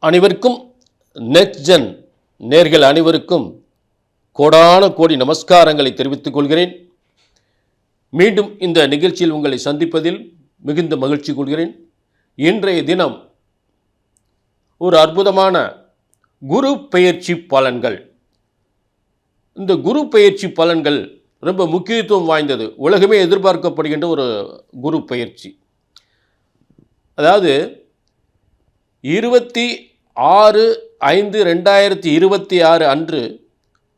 அனைவருக்கும் next gen நேர்கள் அனைவருக்கும் கோடான கோடி நமஸ்காரங்களை தெரிவித்துக் கொள்கிறேன். மீண்டும் இந்த நிகழ்ச்சியில் உங்களை சந்திப்பதில் மிகுந்த மகிழ்ச்சி கொள்கிறேன். இன்றைய தினம் ஒரு அற்புதமான குரு பெயர்ச்சி பலன்கள். இந்த குரு பெயர்ச்சி பலன்கள் ரொம்ப முக்கியத்துவம் வாய்ந்தது. உலகமே எதிர்பார்க்கப்படுகின்ற ஒரு குரு பெயர்ச்சி. அதாவது 26/5/2026 அன்று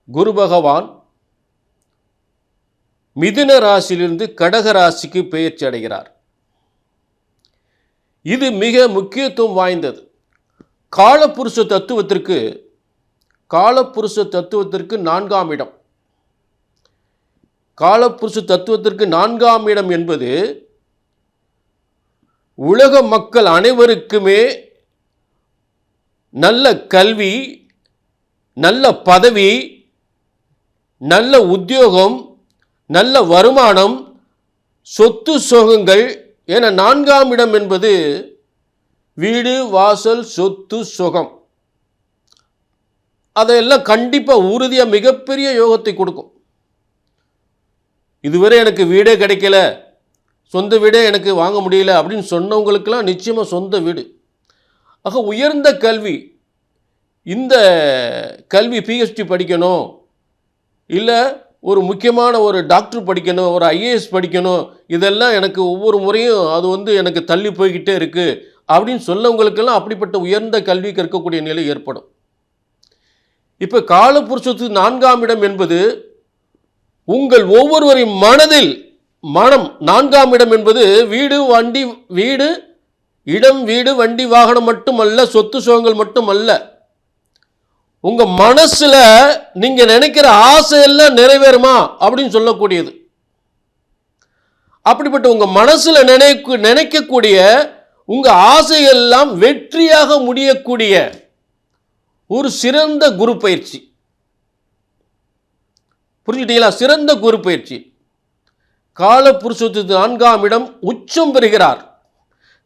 குரு பகவான் மிதுன ராசியிலிருந்து கடக ராசிக்கு பெயர்ச்சி அடைகிறார். இது மிக முக்கியத்துவம் வாய்ந்தது. காலபுருஷ தத்துவத்திற்கு 4ஆம் இடம். காலபுருஷ தத்துவத்திற்கு 4ஆம் இடம் என்பது உலக மக்கள் அனைவருக்குமே நல்ல கல்வி, நல்ல பதவி, நல்ல உத்தியோகம், நல்ல வருமானம், சொத்து சுகங்கள் என 4ஆம் இடம் என்பது வீடு, வாசல், சொத்து, சுகம், அதையெல்லாம் கண்டிப்பாக உறுதியாக மிகப்பெரிய யோகத்தை கொடுக்கும். இதுவரை எனக்கு வீடே கிடைக்கல, சொந்த வீடே எனக்கு வாங்க முடியல அப்படின்னு சொன்னவங்களுக்கெல்லாம் நிச்சயமாக சொந்த வீடு. ஆக உயர்ந்த கல்வி, இந்த கல்வி பிஹெச்டி படிக்கணும், இல்லை ஒரு முக்கியமான ஒரு டாக்டர் படிக்கணும், ஒரு ஐஏஎஸ் படிக்கணும், இதெல்லாம் எனக்கு ஒவ்வொரு முறையும் அது எனக்கு தள்ளி போய்கிட்டே இருக்குது அப்படின்னு சொல்லவங்களுக்கெல்லாம் அப்படிப்பட்ட உயர்ந்த கல்வி கற்கக்கூடிய நிலை ஏற்படும். இப்போ காலபுருஷத்துக்கு 4ஆம் இடம் என்பது உங்கள் ஒவ்வொருவரின் மனம் 4ஆம் இடம் என்பது வீடு வண்டி வாகனம் மட்டுமல்ல, சொத்து சுகங்கள் மட்டுமல்ல, உங்க மனசுல நீங்க நினைக்கிற ஆசையெல்லாம் நிறைவேறுமா அப்படின்னு சொல்லக்கூடியது. அப்படிப்பட்ட உங்க மனசுல நினைக்கக்கூடிய உங்க ஆசையெல்லாம் வெற்றியாக முடியக்கூடிய ஒரு சிறந்த குரு பயிற்சி. புரிஞ்சுட்டீங்களா? சிறந்த குரு பயிற்சி. காலபுருஷத்துக்கு 4ஆம் இடம் உச்சம் பெறுகிறார்.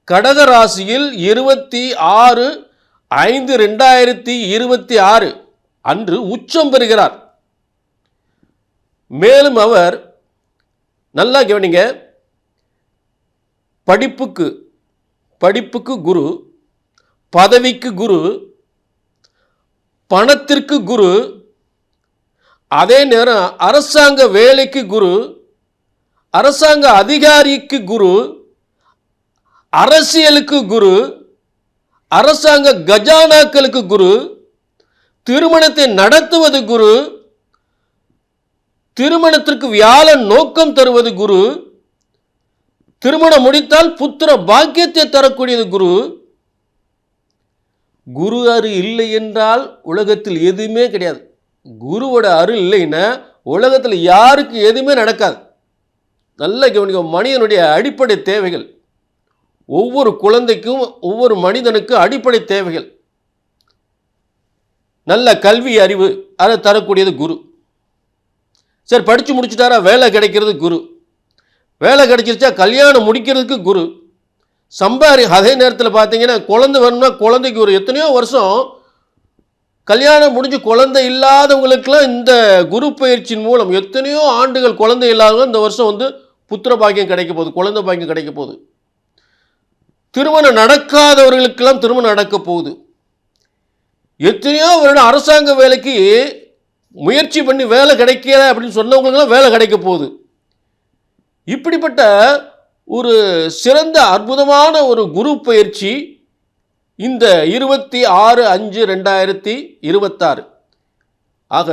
கடக ராசியில் 26/5/2026 அன்று உச்சம் பெறுகிறார். மேலும் அவர், நல்லா கவனிங்க, படிப்புக்கு குரு, பதவிக்கு குரு, பணத்திற்கு குரு, அதே நேரம் அரசாங்க வேலைக்கு குரு, அரசாங்க அதிகாரிக்கு குரு, அரசியலுக்கு குரு, அரசாங்க கஜானாக்களுக்கு குரு, திருமணத்தை நடத்துவது குரு, திருமணத்திற்கு வியாழன் நோக்கம் தருவது குரு, திருமணம் முடித்தால் புத்திர பாக்கியத்தை தரக்கூடியது குரு. குரு அருள் இல்லை என்றால் உலகத்தில் எதுவுமே கிடையாது. குருவோட அருள் இல்லைன்னா உலகத்தில் யாருக்கு எதுவுமே நடக்காது. நல்ல கவனிக்க, மனிதனுடைய அடிப்படை தேவைகள், ஒவ்வொரு குழந்தைக்கும் ஒவ்வொரு மனிதனுக்கும் அடிப்படை தேவைகள், நல்ல கல்வி அறிவு, அதை தரக்கூடியது குரு. சரி, படித்து முடிச்சுட்டாரா, வேலை கிடைக்கிறது குரு. வேலை கிடைச்சிருச்சா கல்யாணம் முடிக்கிறதுக்கு குரு. அதே நேரத்தில் பார்த்தீங்கன்னா குழந்தை வேணும்னா குழந்தைக்கு ஒரு எத்தனையோ வருஷம் கல்யாணம் முடிஞ்சு குழந்தை இல்லாதவங்களுக்கெல்லாம் இந்த குரு பயிற்சியின் மூலம் எத்தனையோ ஆண்டுகள் குழந்தை இல்லாதவங்க இந்த வருஷம் புத்திர பாக்கியம் கிடைக்க போகுது, குழந்தை பாக்கியம் கிடைக்க போகுது. திருமணம் நடக்காதவர்களுக்கெல்லாம் திருமணம் நடக்க போகுது. எத்தனையோ வருடம் அரசாங்க வேலைக்கு முயற்சி பண்ணி வேலை கிடைக்கல அப்படின்னு சொன்னவங்களுக்கெல்லாம் வேலை கிடைக்க போகுது. இப்படிப்பட்ட ஒரு சிறந்த அற்புதமான ஒரு குரு பயிற்சி இந்த 26/5/2026. ஆக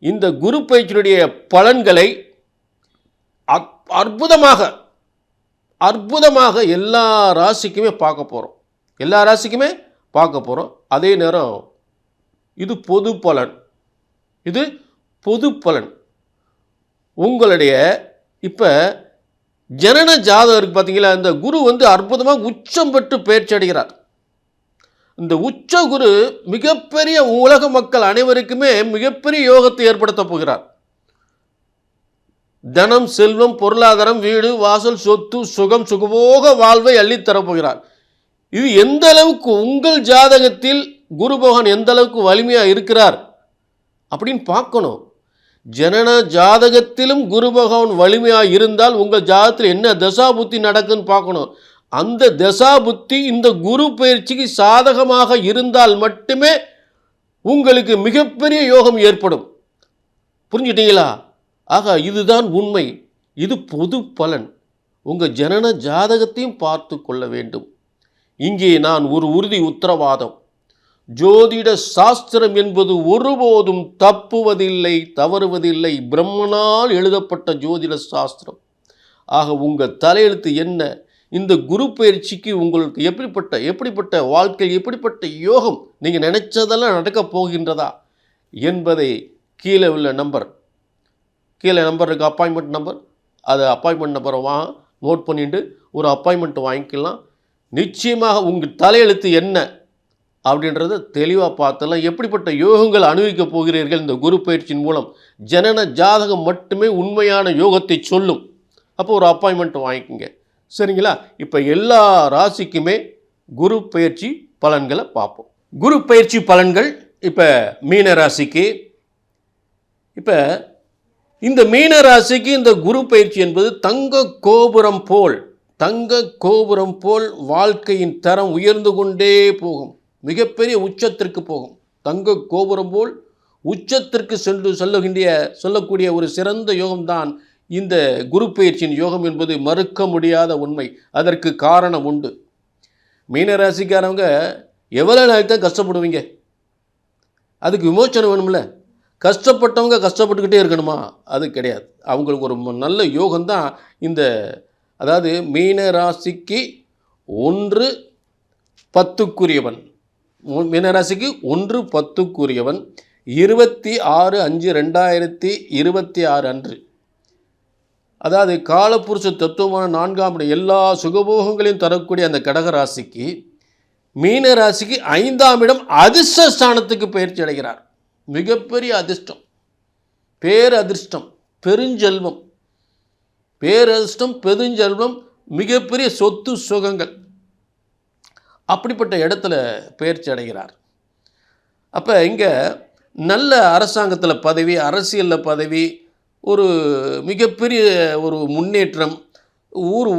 இந்த குரு பயிற்சியினுடைய பலன்களை அற்புதமாக எல்லா ராசிக்குமே பார்க்க போகிறோம். அதே நேரம் இது பொது பலன். உங்களுடைய இப்போ ஜனன ஜாதகம் இருக்கு பார்த்தீங்களா, இந்த குரு அற்புதமாக உச்சம் பெற்று பயிற்சி அடைகிறார். இந்த உச்ச குரு மிகப்பெரிய உலக மக்கள் அனைவருக்குமே மிகப்பெரிய யோகத்தை ஏற்படுத்த போகிறார். தனம், செல்வம், பொருளாதாரம், வீடு, வாசல், சொத்து, சுகம், சுகபோக வாழ்வை அள்ளித்தரப்போகிறார். இது எந்த அளவுக்கு உங்கள் ஜாதகத்தில் குரு பகவான் எந்த அளவுக்கு வலிமையாக இருக்கிறார் அப்படின்னு பார்க்கணும். ஜனன ஜாதகத்திலும் குரு பகவான் வலிமையாக இருந்தால் உங்கள் ஜாதகத்தில் என்ன தசா புத்தி நடக்குன்னு பார்க்கணும். அந்த தசா புத்தி இந்த குரு பயிற்சிக்கு சாதகமாக இருந்தால் மட்டுமே உங்களுக்கு மிகப்பெரிய யோகம் ஏற்படும். புரிஞ்சுட்டீங்களா? ஆக இதுதான் உண்மை. இது பொது பலன். உங்கள் ஜனன ஜாதகத்தையும் பார்த்து கொள்ள வேண்டும். இங்கே நான் ஒரு உறுதி உத்தரவாதம், ஜோதிட சாஸ்திரம் என்பது ஒருபோதும் தப்புவதில்லை, தவறுவதில்லை. பிரம்மனால் எழுதப்பட்ட ஜோதிட சாஸ்திரம். ஆக உங்கள் தலையெழுத்து என்ன, இந்த குரு பயிற்சிக்கு உங்களுக்கு எப்படிப்பட்ட வாழ்க்கை, எப்படிப்பட்ட யோகம், நீங்கள் நினைச்சதெல்லாம் நடக்கப் போகின்றதா என்பதை கீழே உள்ள நம்பர் இருக்குது, அப்பாயின்மெண்ட் நம்பர். அது அப்பாயின்மெண்ட் நம்பரை நோட் பண்ணிட்டு ஒரு அப்பாயின்மெண்ட் வாங்கிக்கலாம். நிச்சயமாக உங்கள் தலையெழுத்து என்ன அப்படின்றத தெளிவாக பார்த்தலாம். எப்படிப்பட்ட யோகங்கள் அனுபவிக்கப் போகிறீர்கள் இந்த குரு பயிற்சியின் மூலம். ஜனன ஜாதகம் மட்டுமே உண்மையான யோகத்தை சொல்லும். அப்போ ஒரு அப்பாயின்மெண்ட் வாங்கிக்கோங்க. சரிங்களா? இப்போ எல்லா ராசிக்குமே குரு பயிற்சி பலன்களை பார்ப்போம். குரு பயிற்சி பலன்கள் இப்போ மீன ராசிக்கு. இப்போ இந்த மீன ராசிக்கு இந்த குரு பயிற்சி என்பது தங்க கோபுரம் போல் வாழ்க்கையின் தரம் உயர்ந்து கொண்டே போகும். மிகப்பெரிய உச்சத்திற்கு போகும். தங்க கோபுரம் போல் உச்சத்திற்கு சொல்லக்கூடிய ஒரு சிறந்த யோகம்தான் இந்த குரு பயிற்சியின் யோகம் என்பது மறுக்க முடியாத உண்மை. அதற்கு காரணம் உண்டு. மீனராசிக்காரவங்க எவ்வளோ நாளைக்கு தான் கஷ்டப்படுவீங்க? அதுக்கு விமோச்சனம் வேணும்ல. கஷ்டப்பட்டவங்க கஷ்டப்பட்டுக்கிட்டே இருக்கணுமா? அது கிடையாது. அவங்களுக்கு ஒரு நல்ல யோகம்தான் இந்த, அதாவது மீனராசிக்கு 1-10 மீனராசிக்கு 1-10 26/5/2026 அன்று, அதாவது காலப்புருஷ தத்துவமான 4ஆம் இடம் எல்லா சுகபோகங்களையும் தரக்கூடிய அந்த கடகராசிக்கு மீனராசிக்கு 5ஆம் இடம் அதிர்ஷ்டஸ்தானத்துக்கு பயிற்சி அடைகிறார். மிகப்பெரிய அதிர்ஷ்டம், பேரதிர்ஷ்டம், பெருஞ்செல்வம், மிகப்பெரிய சொத்து சுகங்கள், அப்படிப்பட்ட இடத்துல பயிற்சி அடைகிறார். அப்போ இங்கே நல்ல அரசாங்கத்தில் பதவி, அரசியலில் பதவி, ஒரு மிகப்பெரிய ஒரு முன்னேற்றம்,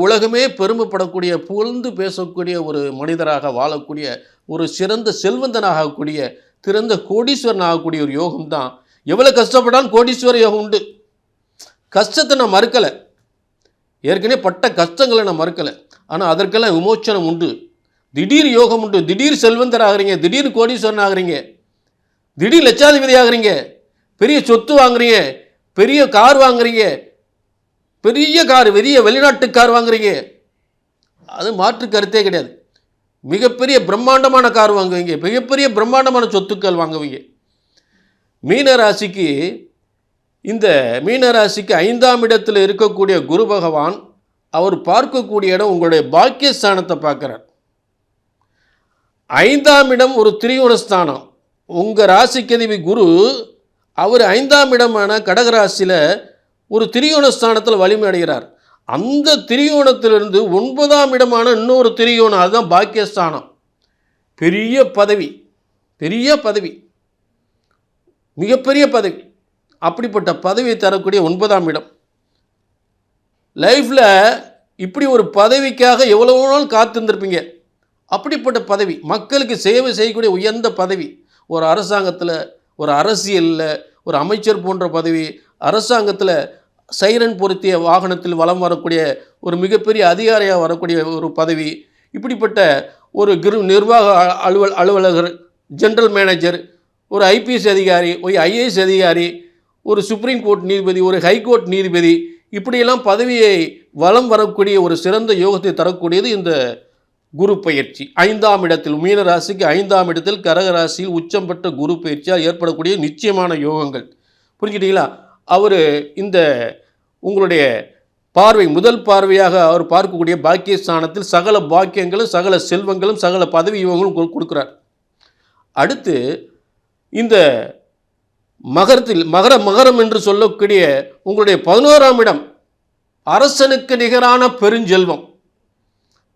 உலகமே பெருமைப்படக்கூடிய, புகழ்ந்து பேசக்கூடிய ஒரு மனிதராக வாழக்கூடிய, ஒரு சிறந்த செல்வந்தனாகக்கூடிய, சிறந்த கோடீஸ்வரன் ஆகக்கூடிய ஒரு யோகம் தான். எவ்வளோ கஷ்டப்பட்டாலும் கோடீஸ்வர யோகம் உண்டு. கஷ்டத்தை நான் மறுக்கலை, ஏற்கனவே பட்ட கஷ்டங்களை நான் மறுக்கலை. ஆனால் அதற்கெல்லாம் விமோச்சனம் உண்டு. திடீர் யோகம் உண்டு. திடீர் செல்வந்தர் ஆகிறீங்க, திடீர் கோடீஸ்வரன் ஆகிறீங்க, திடீர் லட்சாதிபதி ஆகிறீங்க, பெரிய சொத்து வாங்குறீங்க, பெரிய கார் வாங்குறீங்க, பெரிய வெளிநாட்டு கார் வாங்குறீங்க. அது மாற்று கருத்தே கிடையாது. மிகப்பெரிய பிரம்மாண்டமான கார் வாங்குவீங்க, மிகப்பெரிய பிரம்மாண்டமான சொத்துக்கள் வாங்குவீங்க. மீனராசிக்கு 5ஆம் இடத்தில் இருக்கக்கூடிய குரு பகவான் அவர் பார்க்கக்கூடிய இடம் உங்களுடைய பாக்கியஸ்தானத்தை பார்க்குறார். 5ஆம் இடம் ஒரு திரிகோணஸ்தானம். உங்கள் ராசிக்கதிபதி குரு அவர் 5ஆம் இடமான கடகராசியில் ஒரு திரிகோணஸ்தானத்தில் வலிமை அடைகிறார். அந்த திரிகோணத்திலிருந்து 9ஆம் இடமான இன்னொரு திரிகோணம், அதுதான் பாக்கியஸ்தானம். பெரிய பதவி, மிகப்பெரிய பதவி. அப்படிப்பட்ட பதவியை தரக்கூடிய 9ஆம் இடம். லைஃப்பில் இப்படி ஒரு பதவிக்காக எவ்வளோ நாள் காத்திருந்திருப்பீங்க. அப்படிப்பட்ட பதவி, மக்களுக்கு சேவை செய்யக்கூடிய உயர்ந்த பதவி. ஒரு அரசாங்கத்தில், ஒரு அரசியலில் ஒரு அமைச்சர் போன்ற பதவி, அரசாங்கத்தில் சைரன் பொருத்திய வாகனத்தில் வலம் வரக்கூடிய ஒரு மிகப்பெரிய அதிகாரியாக வரக்கூடிய ஒரு பதவி. இப்படிப்பட்ட ஒரு நிர்வாக அலுவலகர், ஜெனரல் மேனேஜர், ஒரு ஐபிஎஸ் அதிகாரி, ஒரு ஐஏஎஸ் அதிகாரி, ஒரு சுப்ரீம் கோர்ட் நீதிபதி, ஒரு ஹைகோர்ட் நீதிபதி, இப்படியெல்லாம் பதவியை வலம் வரக்கூடிய ஒரு சிறந்த யோகத்தை தரக்கூடியது இந்த குரு பயிற்சி. 5ஆம் இடத்தில், மீனராசிக்கு 5ஆம் இடத்தில் கடகராசியில் உச்சம் பெற்ற குரு பயிற்சியால் ஏற்படக்கூடிய நிச்சயமான யோகங்கள். புரிஞ்சுட்டீங்களா? அவர் இந்த உங்களுடைய முதல் பார்வையாக அவர் பார்க்கக்கூடிய பாக்கியஸ்தானத்தில் சகல பாக்கியங்களும், சகல செல்வங்களும், சகல பதவி யோகங்களும் கொடுக்குறார். அடுத்து இந்த மகரம் என்று சொல்லக்கூடிய உங்களுடைய 11ஆம் இடம், அரசனுக்கு நிகரான பெருஞ்செல்வம்,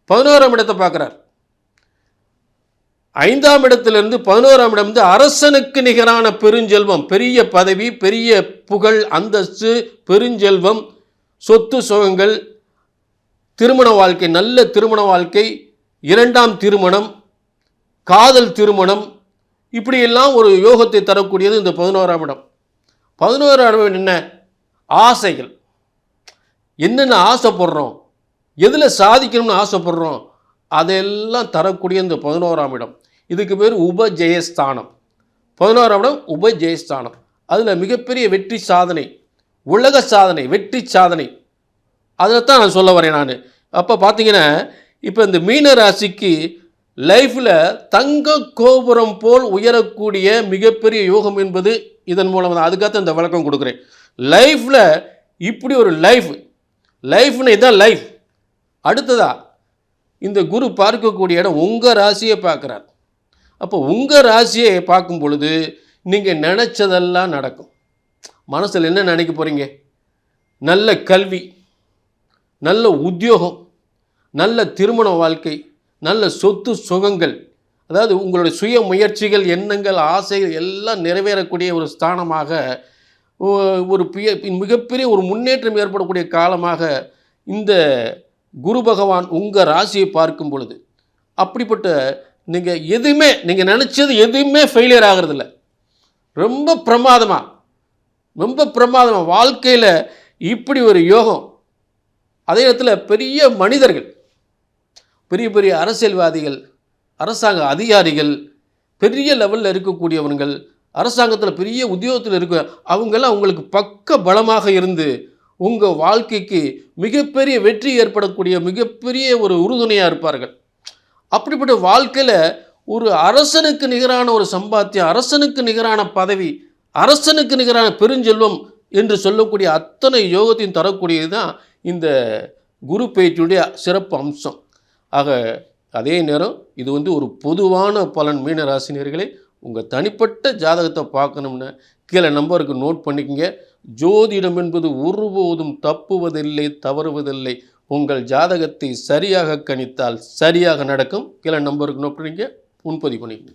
11ஆம் இடத்தை பார்க்குறார். 5ஆம் இடத்திலிருந்து 11ஆம் இடம் வந்து அரசனுக்கு நிகரான பெருஞ்செல்வம், பெரிய பதவி, பெரிய புகழ், அந்தஸ்து, பெருஞ்செல்வம், சொத்து சுகங்கள், திருமண வாழ்க்கை, நல்ல திருமண வாழ்க்கை, 2ஆம் திருமணம், காதல் திருமணம், இப்படியெல்லாம் ஒரு யோகத்தை தரக்கூடியது இந்த 11ஆம் இடம். 11ஆம் இடம் என்ன? ஆசைகள். என்னென்ன ஆசைப்படுறோம், எதில் சாதிக்கணும்னு ஆசைப்படுறோம், அதெல்லாம் தரக்கூடிய இந்த 11ஆம் இடம். இதுக்கு பேர் உபஜெயஸ்தானம். 11ஆம் இடம் உபஜெயஸ்தானம். அதில் மிகப்பெரிய வெற்றி சாதனை, உலக சாதனை, வெற்றி சாதனை, அதில் தான் நான் சொல்ல வரேன் நான். அப்போ பார்த்தீங்கன்னா இப்போ இந்த மீன ராசிக்கு லைஃப்பில் தங்க கோபுரம் போல் உயரக்கூடிய மிகப்பெரிய யோகம் என்பது இதன் மூலம் தான். அதுக்காக இந்த விளக்கம் கொடுக்குறேன். லைஃப்பில் இப்படி ஒரு லைஃப்னு இதுதான் லைஃப். அடுத்ததா இந்த குரு பார்க்கக்கூடிய இடம் உங்கள் ராசியை பார்க்குறார். அப்போ உங்கள் ராசியை பார்க்கும் பொழுது நீங்கள் நினச்சதெல்லாம் நடக்கும். மனசில் என்ன நினைக்க போகிறீங்க? நல்ல கல்வி, நல்ல உத்தியோகம், நல்ல திருமண வாழ்க்கை, நல்ல சொத்து சுகங்கள், அதாவது உங்களுடைய சுய முயற்சிகள், எண்ணங்கள், ஆசைகள் எல்லாம் நிறைவேறக்கூடிய ஒரு ஸ்தானமாக, ஒரு மிகப்பெரிய ஒரு முன்னேற்றம் ஏற்படக்கூடிய காலமாக இந்த குரு பகவான் உங்கள் ராசியை பார்க்கும் பொழுது, அப்படிப்பட்ட நீங்கள் நினச்சது எதுவுமே ஃபெயிலியர் ஆகிறதில்ல. ரொம்ப பிரமாதமாக வாழ்க்கையில் இப்படி ஒரு யோகம். அதே நேரத்தில் பெரிய மனிதர்கள், பெரிய பெரிய அரசியல்வாதிகள், அரசாங்க அதிகாரிகள், பெரிய லெவலில் இருக்கக்கூடியவர்கள், அரசாங்கத்தில் பெரிய உத்தியோகத்தில் இருக்க அவங்கெல்லாம் உங்களுக்கு பக்க பலமாக இருந்து உங்கள் வாழ்க்கைக்கு மிகப்பெரிய வெற்றி ஏற்படக்கூடிய மிகப்பெரிய ஒரு உறுதுணையாக இருப்பார்கள். அப்படிப்பட்ட வாழ்க்கையில் ஒரு அரசனுக்கு நிகரான ஒரு சம்பாத்தியம், அரசனுக்கு நிகரான பதவி, அரசனுக்கு நிகரான பெருஞ்செல்வம் என்று சொல்லக்கூடிய அத்தனை யோகத்தையும் தரக்கூடியது தான் இந்த குரு பெயர்ச்சியுடைய சிறப்பு அம்சம். ஆக அதே நேரம் இது வந்து ஒரு பொதுவான பலன். மீனராசினியர்களே, உங்கள் தனிப்பட்ட ஜாதகத்தை பார்க்கணும்னு கீழே நம்பருக்கு நோட் பண்ணிக்கங்க. ஜோதிடம் என்பது ஒருபோதும் தப்புவதில்லை, தவறுவதில்லை. உங்கள் ஜாதகத்தை சரியாக கணித்தால் சரியாக நடக்கும். கீழே நம்பருக்கு நோட் பண்ணிக்க, முன்பதிவு பண்ணிக்கங்க.